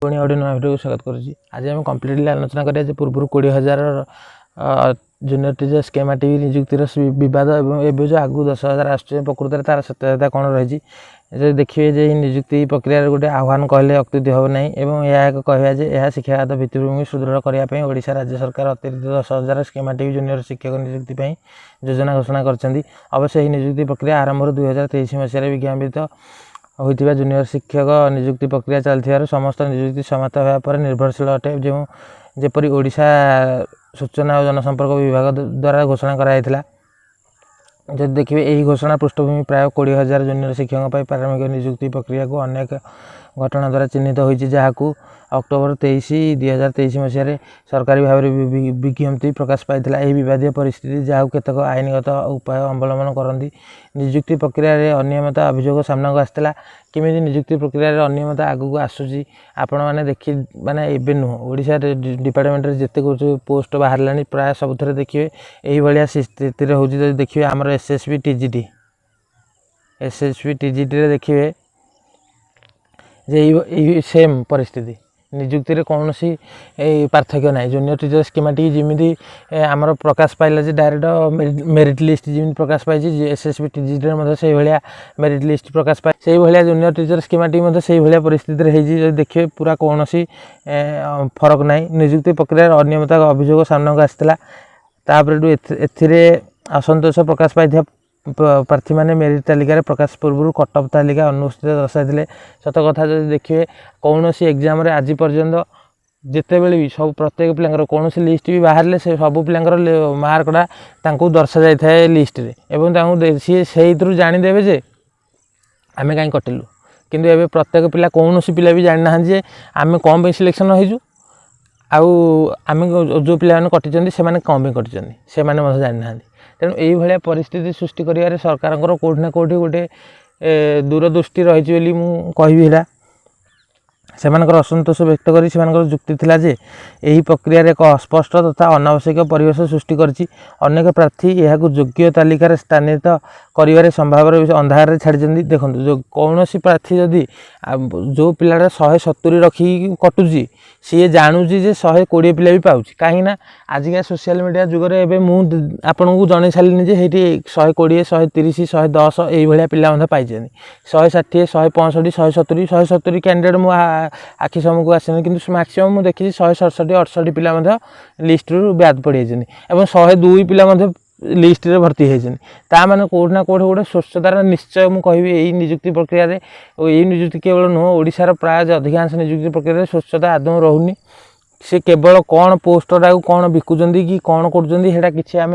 पुणी गोटे नुआ भिडियो स्वागत करुँची। आज आम कम्प्लीटली आलोचना करिया जे पूर्व 20,000 जूनियर टीचर स्कीमा टी नियुक्तिर बद एवं जो आगु 10,000 आस प्रकृत तार सत्यता कौन रही देखिए जे नियुक्ति प्रक्रिया गोटे आह्वान कहले अत्युक्ति हम ना और यह कहवा जे यह शिक्षागत भित्तिभूमि सुदृढ़ करने ओडिशा राज्य सरकार अतिरिक्त 10,000 स्कीमा टी जूनियर शिक्षक नियुक्ति योजना घोषणा कर। अवश्य नियुक्ति प्रक्रिया आरंभ 2023 मसीह विज्ञापित होता जूनियर शिक्षक नियुक्ति प्रक्रिया चलती समस्त नियुक्ति समाप्त होगापर निर्भरशील अटे जो जेपरी ओडिशा सूचना और जनसंपर्क विभाग द्वारा घोषणा कराइला। जब देखिए यही घोषणा पृष्ठभूमि प्राय 20,000 जूनियर शिक्षकों प्रारंभिक नियुक्ति प्रक्रिया को अनेक घटना द्वारा चिन्हित होती जहाँ अक्टोबर 23, 2023 मसीह सरकारी भाव में विज्ञप्ति प्रकाश पाई विवादीय परिस्थिति जहाँ केतक आईनगत उपाय अवलम्बन करती नियुक्ति प्रक्रिया अनियमितता अभियोग सामना को आसाला। केमी नियुक्ति प्रक्रिया अनियमितता आगू आसूसी आपण मैंने देखिए माने एवं नुह ओडिशा डिपार्टमेंट जिते कुछ पोस्ट बाहर प्राय सब देखिए यही स्थिति होती। देखिए आमर एसएसबी टीजीटी देखिए जे सेम परिस्थिति नियुक्ति रे कौन सी पार्थक्य ना जूनियर टीचर स्कीमेटिक जमी आमर प्रकाश पाइला जे डायरेक्ट मेरिट लिस्ट जमी प्रकाश पाई एसएसबी टीजीटी से भाया मेरिट लिस्ट प्रकाश पाए से भाया जूनियर टीचर स्कीमेटिक से भाया परिस्थिति देखिए पूरा कौन सी फरक ना नियुक्ति प्रक्रिया अनियमितता अभियोग सामना को आसापर ए असंतोष प्रकाश पाई प्रार्थी मैंने मेरिट तालिकार प्रकाश पूर्व कटअफ तालिका अनुपस्थित दर्शाई सत कथा जो देखिए कौन सी एग्जाम आज पर्यंत जिते बड़े भी सब प्रत्येक पिला कौन सी लिस्ट भी बाहर से सब पिलांकर मार्कटा दर्शा जाए लिस्ट रे एवं सी से जानीदे जे आम कहीं कटिलु किंतु एवं प्रत्येक पिला कौन सी पिला भी जानी ना जे आम कौन सिलेक्शन होइजु आम जो पिला कटिचंदी से कौन कटिचंदी से जानी ना। तेणु यही परिस्थिति सृष्टि कर सरकार कौटि ना कौटि गोटे दूरदृष्टि रही मुझे से असंतोष व्यक्त कर जुक्ति थिला जे यही प्रक्रिया एक अस्पष्ट तथा अनावश्यक परिवेश सृष्टि करछि। अनेक प्रार्थी यह योग्य तालिकार स्थानित कर संभावना अंधार छाड़ी देखो जो कौन सी प्रार्थी जदि जो पिलाटा 170 रखी कटुची सी जानूची जे 120 पिला भी पाऊँ कहीं आजिका सोशल मीडिया जुगरे एवं मुझे आपन को जन सारे जे 120, 130, 110 ये पिला पाई 160, 165, 170, 170 कैंडिडेट मु आखि समूह को आसने कि मैक्सीम मुझे देखी 167, 168 पिला लिस्ट रू ब्याद पड़ी और 102 पिला लिस्ट रे भर्ती होता मैंने कौट ना कौट गोटे स्वच्छतार निश्चय मुझे कहि यही नियुक्ति प्रक्रिया यही नियुक्ति केवल नुह ओडिशार प्राय अधिकांश नियुक्ति प्रक्रिया स्वच्छता आदौ रोनी से केवल कौन पोस्टा कौन बिकुंट कि कौन करा कि आम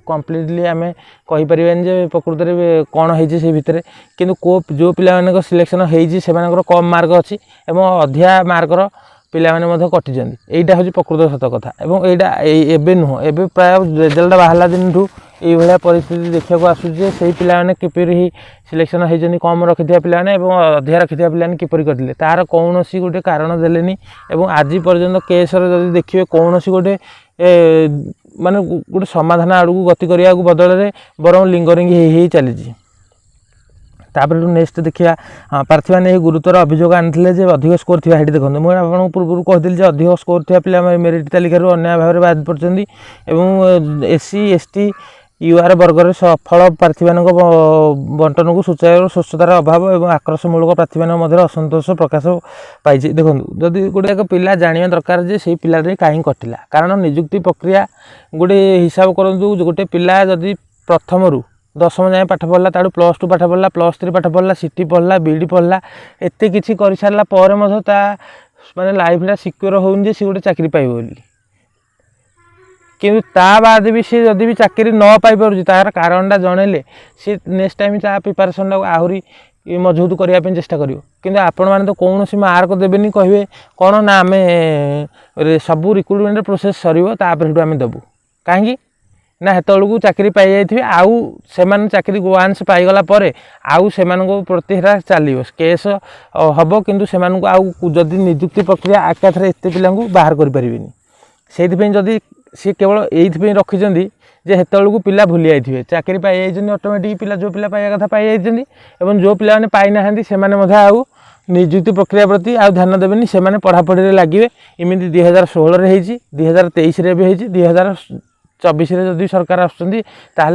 कम्प्लीटली आम कहीपर प्रकृत में कौन होती भितर किंतु जो पिला सिलेक्शन होती कम मार्क अच्छी और अधिका मार्कर पिला माने कटि यहाँ हूँ प्रकृत सत कथा और यहाँ नुह एवं प्राय रिजल्ट बाहर दिन ये परिस्थिति देखा आसूँ से पिला किपर ही सिलेक्शन होती कम रखी पिलाने अधिका रखी पिलाने किपर कटिले तार कौन सी गोटे कारण देलेनी और आज पर्यंत केस देखिए कौन सी गोटे माने गोटे समाधान आड़ू गति करने बदल में बरं लिंगरिंग हो चली। तापर नेक्स्ट देखिए प्रार्थी मैंने गुरुतर अभियोग आनी अधिक स्कोर थी देखो मुझे आपको पूर्व कहती अधिक स्कोर थी पिला मेरिट तालिकार अन्याय भाव में बाद पड़ती एससी एसटी यूआर वर्गर सफल प्रार्थी मान बंटन को सुचारू स्वच्छतार अभाव और आक्रोशमूलक प्रार्थी मान असंतोष प्रकाश पाई देखो जदि गोटे एक पिला जाना दरकार जे से पिला कहीं कटिला कारण नियुक्ति प्रक्रिया गोटे हिसाब करूँ गोटे पिला जदि प्रथम 10वीं जाए पाठ पढ़ला ताड़ू +2 पाठ पढ़ला +3 पाठ पढ़ला सीटी पढ़ला बीडी पढ़ला एत किसी कर सारा माने लाइफटा सिक्योर होनी सी गोटे चाकरी पाइब बोली किंतु ता बाद भी सी जदि भी चाकरी न पाई पार तार कारणटा जनइले सी नेक्स्ट टाइम ता प्रिपरेशन आहरी मजबूत करने चेष्टा करियो किंतु आपण मैंने तो कौन सी मार्क देवेनि कहे कौन ना आम सब रिक्रुटमेंट प्रोसेस सर तापर आम देवु कहीं ना हेतु चाकरी पाई जाइए आउ से चाकरी वान्स पाईगला आउ से प्रति चलो केस हम किंतु से आउ जदि नियुक्ति प्रक्रिया एकाथरे एत पिला बाहर करें से जदि सी केवल ये रखिंट जे हेतु पिला भूली जाइए चाकरी पाई ऑटोमेटिक पिला जो पिला पाइबा कथा पाई जाइए जो पिला पाई ना से आउ नियुक्ति प्रक्रिया प्रति आ ध्यान देवेनि से पढ़ापढ़ी लगे इमिति 2016 होती 2023 भी 2024 जदि सरकार आसुँचे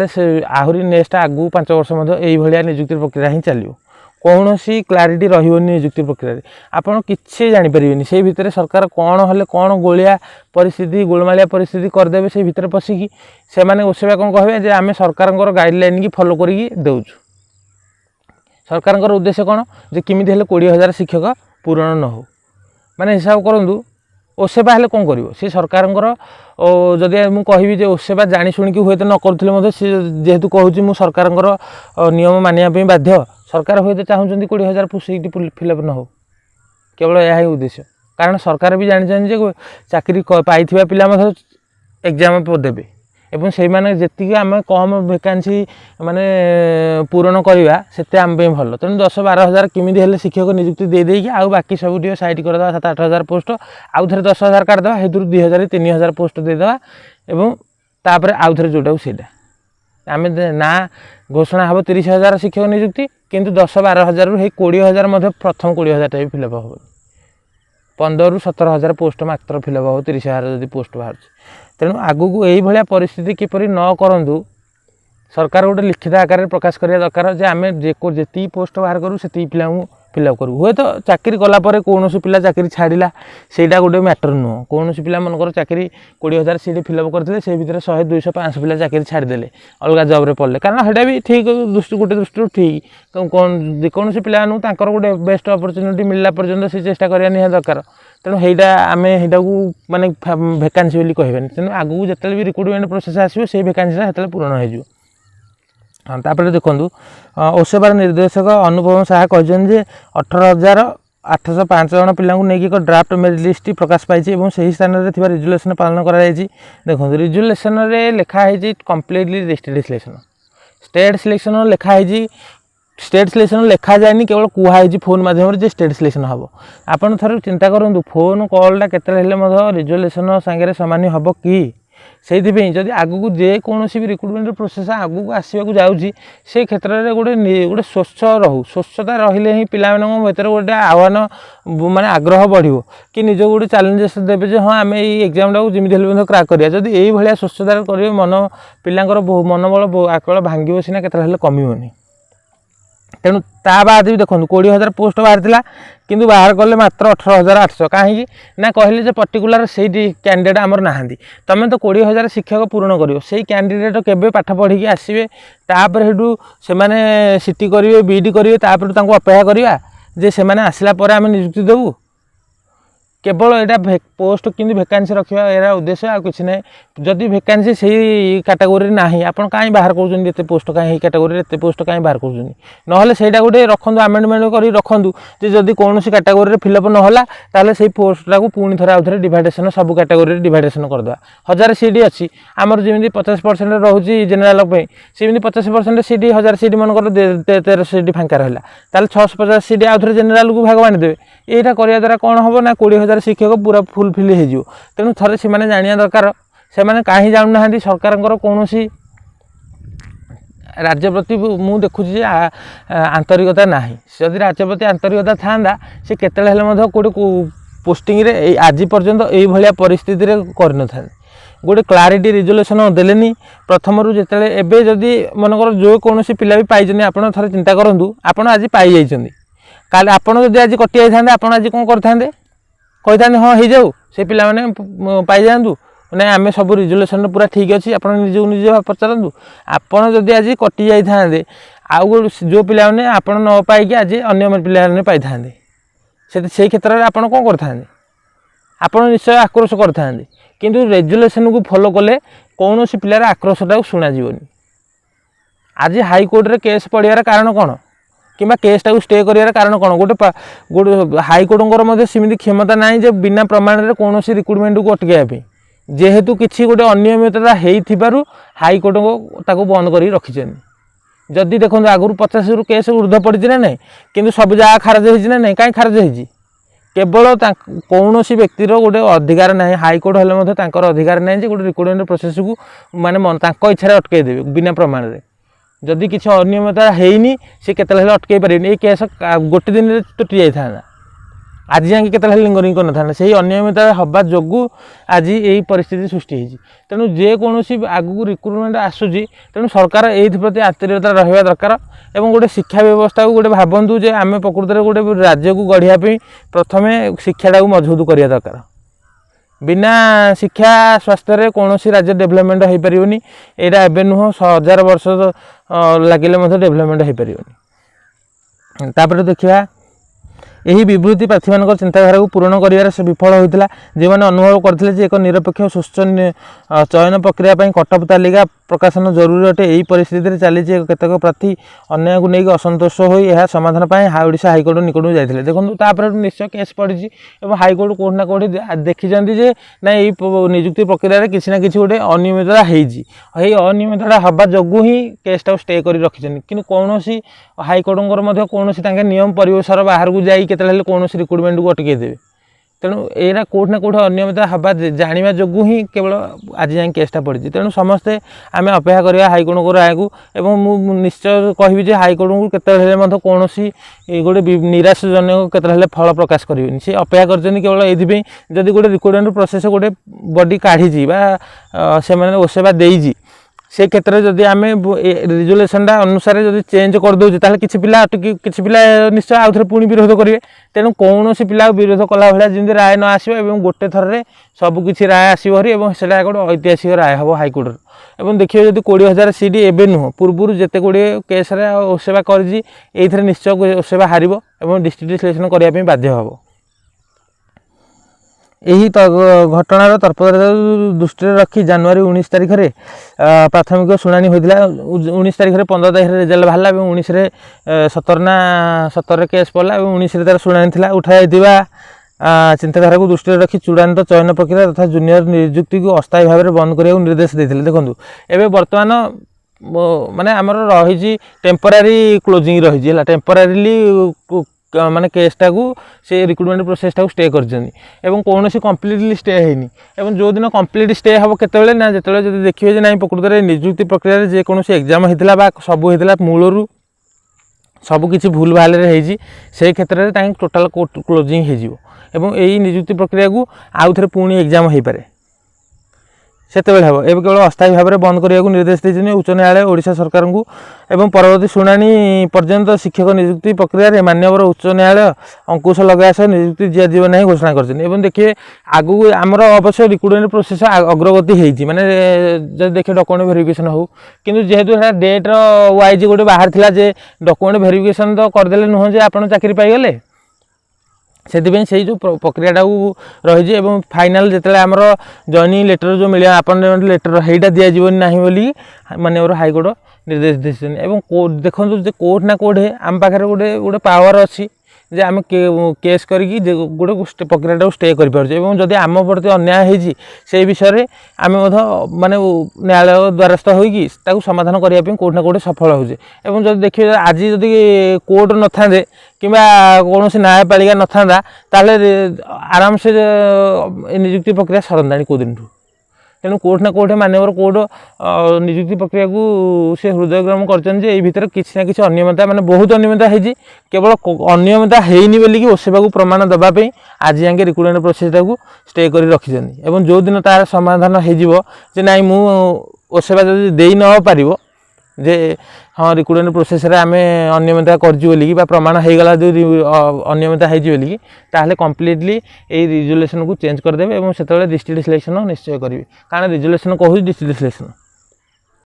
से आहरी नेक्स्ट आगू 5 वर्ष यही नियुक्ति प्रक्रिया ही चलो कौन सी क्लारिटी रही नियुक्ति प्रक्रिया आपड़ कि जापर से भितर सरकार कौन हेल्ले कौन गोलिया परिस्थिति गोलमालिया परिस्थिति करदे से भितर पशिकी से ओसेबा कौन कहे आम सरकार गाइडलाइन की फॉलो करके देउछु सरकार उद्देश्य कौन जे किमिति हेल्ले 20,000 शिक्षक पूरण न हो माने हिसाब करूँ ओसेबा हेल्ले कौन कर सी सरकार जदि मुझे कहबी जे ओसेबा जानी शुणिकी हुए तो न करुले सी जेहेतु कहूँ मु सरकार नियम मानिया बाध्य सरकार हुए चाहूँगी 20,000 सीट फिलअप न हो केवल यह उद्देश्य कारण सरकार भी जानी चाकरी पाई पिला एग्जाम देवे एवं से जी आम कम वैकेंसी माने पूरण करवा से आम भल तेणु 10-12,000 किमिति हेल्ले शिक्षक नियुक्ति देदेकि आउ बाकी सब साइड करदे 7-8,000 पोस्ट आउ थे 10,000 काटिदेवा से 2,000-3,000 पोस्ट देदेवा एवं तापर आउ थे जोटा सेटा आम ना घोषणा हम 30,000 शिक्षक नियुक्ति किंतु 10-12,000 रु 20,000 प्रथम 20,000 भी फिलअप हम 15-17,000 पोस्ट मात्र फिलअप हो 30,000 जदि पोस्ट बाहर तेणु आगू यही भाया परिस्थिति किपरि न करूँ सरकार गोटे लिखित आकार प्रकाश करने दरकार जे आम जी पोस्ट बाहर करूँ से पिला फिलअप करूँ हुए तो चाकरी कलापर कौन पिला चाकरी छाड़ा सेटा गोटे मैटर नुह कौन पिला मनकर चाकरी 20,000 सीट फिलअप करते से भितर 100, 200, 500 पिला चाकरी छाड़देले अलग जॉब पड़े कारण सेटा भी ठीक दृष्टि गोटे दृष्टि ठीक कौन जेकोसी पिला गोटे बेस्ट अपरच्युनिटी मिलला पर्यंत से चेष्टा करवा निहा दरकार तेणु सहीटा आम सहीटा माने वैकेंसी बोली कहबेनि तेणु आगू जिते भी रिक्रुटमेंट प्रोसेस आसो से वैकेंसी से पूरण हो हाँ तापर देखूँ ओसेबार निर्देशक अनुपम साहा कहते 18,805 जन पिला एक ड्राफ्ट मेरिट लिस्ट प्रकाश पाई से स्थान में रिजुलेसन पालन कर देखो रिजुलेसन लिखाई completely state selection state selection लिखाई स्टेट सिलेक्शन लिखा जाए केवल कहुई फोन मध्यम स्टेट सिलेक्शन हम आपड़ थोड़े चिंता करूँ फोन कॉलटा के रिजुलेसन सांगे सामान्य हम कि से जदि आगू जेकोसी भी रिक्रुटमेंट प्रोसेस आगू आसवाक जाऊँगी से क्षेत्र में गोटे स्वच्छ रहू स्वच्छता रहिले ही पिला भर गोटे आह्वान माने आग्रह बढ़ो कि निज गोटे चैलेंजेस देवे हाँ आम ये एग्जाम टाक जमी क्राक करा जदि यही भाया स्वच्छता करेंगे मन पिलांकर मनोबल आकल भांगे सीना के कमिबनी तेणु ता बाद भी देखो 20,000 पोस्ट बाहर था किंतु बाहर कले मात्र 18,800 कहीं ना कहले पर्टिकुलर से कैंडिडेट आमर ना तुम तो 20,000 शिक्षक पूरण कर से कैंडिडेट केबे पाठ पढ़ी आसवे तापर हेटू से सीटी करेंगे बीडी करेंगे तापर अपेक्षा करवा जे से आसला आम नियुक्ति देवु केवल यहाँ पोस्ट कि वैकेंसी रखा यार उद्देश्य आ कि ना जदि वैकेंसी से कैटेगोरी ना आप कहीं बाहर कर पोस्ट कहीं कैटेगोरी एत पोस्ट कहीं बाहर कर से गोटे रखु आमेंडमेंट कर रखु जदि कौन कैटेगोरी फिलअप ना से पोस्टा को पुणी थे आउ थे डिवाइडेसन सब कैटेगोरी डिवाइडेसन करदे 1,000 सीट अच्छी आमर जमी 50% रोचे जेनेल सेमती 50% सीट 1,000 सीट मनकर 13 सीट फांका रहा 650 सीट आउ थे जेनेल को भाग बांधिदेवे यहाँ करने द्वारा कौन हम ना 20,000 शिक्षक पूरा फुलफिल हो तेणु थे से जाना दरकार से कहीं जानूना सरकार कौन राज्य प्रति मु देखुची आंतरिकता ना जदि राज्य प्रति आंतरिकता था सी केते पोस्टिंग रे आज पर्यंत यही परिस्थिति कर गोटे क्लारिटी रिजुलेसन देलेनी प्रथम जिते एवं जदि मनकर जो कौन पिला भी पाई आप थे चिंता करूँ आप आज पाई जाइए काले आपड़ जब आज कटि जाते आप आज कौन करते कही हाँ हो जाऊ से पिला माने पाई जातु ना आम सब रिजुलेसन पूरा ठीक अच्छी आप निजे निजे पचारू आपड़ जदि आज कटि जाते आउ जो पिला मैंने आप न पाई आज अन्न पिला पाई से क्षेत्र में आप कौन करते आप निश्चय आक्रोश करते किंतु रेजुलेसन को फॉलो कले कौन पिलार आक्रोशटा शुणा आज हाईकोर्ट रे केस पड़ियार कारण कौन कि केसटा को स्टे कर कारण कौन गोटे हाईकोर्टर सेमती क्षमता ना जे बिना प्रमाण में कौन रिक्रुटमेंट को अटकाइबा जेहेतु किसी गोटे अनियमितता हो हाईकोर्ट को बंद कर रखी जदि देखो आगुरी 50 रु केस ऊर्ध्व पड़ी ना ना कि सब जगह खारज होना ना कहीं खारज हो केवल कौन व्यक्तिर गोटे अधिकार ना हाईकोर्ट हेल्ले अधिकार ना गोटे रिक्रुटमेंट प्रोसेस को माने इच्छा अटकई देवे बिना प्रमाण में जदि किसी अनियमितता हैनी सी केते हेले अटकई पारे ए केस गोटे दिन में तुटी जाता आज जाए केते लिंगरिंग कर ना से अनियमितता हवा जो आज यही परिस्थिति सृष्टि होती तेणु जेकोसी आगू रिक्रुटमेंट आसूसी तेणु सरकार ये प्रति आंतरिकता रहा दरकार और गोटे शिक्षा व्यवस्था को गोटे भावतु जे आम प्रकृत में गोटे राज्य को गढ़ापी प्रथम शिक्षाटा को मजबूत करवा दरकार बिना शिक्षा स्वास्थ्य कौन राज्य डेभलपमेंट हो पारनी यहाँ एवं नुह 1000 वर्ष लगे डेभलपमेंट हो पारनी तापर देखा यही विवृत्ति प्रार्थी मान चिंताधारा को पूरण कर विफल होता जो मैंने अनुभव करते एक निरपेक्ष सुष्ठु चयन प्रक्रिया कटअप तालिका प्रकाशन जरूरी अटे यही परिस्थिति चली केतक प्रार्थी अन्याय को लेकिन असंतोष हो यह समाधान ओडिशा हाइकोर्ट निकट जाते देखो तापर निश्चय केस पड़ी और हाइकोर्ट कौट ना कौट देखी ना यही निजुक्ति प्रक्रिया किसी ना कि गोटे अनियमितता होई अनियमितता हवा जो ही केसटा स्टे कर रखिंट कि कौन हाइकोर्टर कौन नियम परिवेशर बाहर को जाए केतले कौन रिक्रुटमेंट को अटकई देवे तेणु यहाँ कौट ना कौट अनियमितता हवा जाना जो ही केवल आज जाए केसटा पड़ी तेणु समस्ते आम अपेक्षा करवा हाइकोर्ट को राय को एवं निश्चय कहि हाइकोर्ट को केतले कौन गोटे निराशजनक केतले फल प्रकाश करेंगे सी अपेक्षा कर केवल ये जदि गोटे रिक्रुटमेंट प्रोसेस गोटे बॉडी काढ़ी से ओसेवा देजी से क्षेत्र में जदि आम रिजोल्यूशनटा अनुसार जब चेंज करदे ताल किसी पिला किसी पिला निश्चय आउ थे पुणी विरोध करेंगे तेणु कौन पिला विरोध कला भाया जमी राय न आसो और गोटे थर सबकि राय आसोरी और से गोटे ऐतिहासिक राय हम हाइकोर्टर और देखिए जब 20,000 सीट एवं नुह पूर्व जिते गुड़े केस ओसेवा कर निश्चय ओसेवा हार और डिस्ट्रिक्ट सिलेक्शन करने बाध्य हम यही घटनार तर्पण दृष्टि रखी जनवरी 19 तारिख में प्राथमिक शुणाणी होता 19 तारिख में 15 तारिख रिजल्ट बाहर और 19 17 ना 17 केस पड़ा और 19 तार शुणाणी थी उठाई चिंताधारा को दृष्टि रखी चूड़ान्त चयन प्रक्रिया तथा जूनियर नियुक्ति को अस्थायी भाव में बंद करने निर्देश देते देखो एवं बर्तमान माने आमर रही टेम्परारी क्लोजिंग रही टेम्परारीली माने केसटा को से रिक्रुटमेंट प्रोसेसटा को स्टे कर कौन कम्प्लीटली स्टे है जो दिन कम्प्लीट स्टे हम केतले ना जो देखिए ना प्रकृत में निजुक्ति प्रक्रिया जेकोसी एग्जाम होता सब होता मूलरू सबकि भूल भाल से क्षेत्र में टोटाल क्लोजिंग हो निजुक्ति प्रक्रिया को आउ थे पुणी एग्जाम हो पारे से हम एवं केवल अस्थायी भाव में बंद करने को निर्देश देते उच्च न्यायालय ओडिशा सरकार को एवं परवर्ती शुणाणी पर्यंत शिक्षक नियुक्ति प्रक्रिया मान्यवर उच्च न्यायालय अंकुश लगाया सह नियुक्ति दिज्व ना घोषणा कर देखिए आगू आमर अवश्य रिक्रुटमेंट प्रोसेस अग्रगति होती माने जब देखिए डॉक्यूमेंट वेरिफिकेशन हो कि जेहेतु डेट वाइज गोटे बाहर था जे डॉक्यूमेंट वेरिफिकेशन तो करदे नुह जे आप चाकरी पाइगले से जो प्रक्रिया रही फाइनाल जिते आमर जॉइनिंग लेटर जो मिले अपॉइंटमेंट लेटर हेटा दिज्व ना बोली माननीय हाइकोर्ट निर्देश देते देखो कोर्ट ना कोर्ट आम पाखे गोटे गोटे पावर अच्छी जे आम केस करके गोटे प्रक्रिया स्टे कर आम प्रति अन्याय हो विषय आम माने न्यायालय द्वारस्थ होगी समाधान करने कोर्ट ना कोर्ट सफल हो जब देखिए आज जदि कोर्ट न था कि कौन न्यायपालिका न था आराम से निजुक्ति प्रक्रिया सरंता कौ दिन तेणु कोर्ट ना कोर्ट मान्यवर कोर्ट निजुक्ति प्रक्रिया को से हृदयग्राम कर किसी ना कि अनियमितता माने बहुत अनियमितता है केवल अनियमितता हैनी बोलिकी ओसेवा को प्रमाण देवाई आज जाए रिक्रुटमेंट प्रोसेसटा को स्टे कर रखिंट और जो दिन तार समाधान हो नाई मु ओसेवा जब दे न पार जे हाँ रिक्रुटमेंट प्रोसेस आम अनियमितता कर प्रमाण होगला जो अनियमितता होगी ताहले कम्प्लीटली ये रिजोल्यूशन को चेंज करदे और से डिस्ट्रिक्ट सिलेक्शन निश्चय करेंगे कारण रिजोल्यूशन कहूँ डिस्ट्रिक्ट सिलेक्शन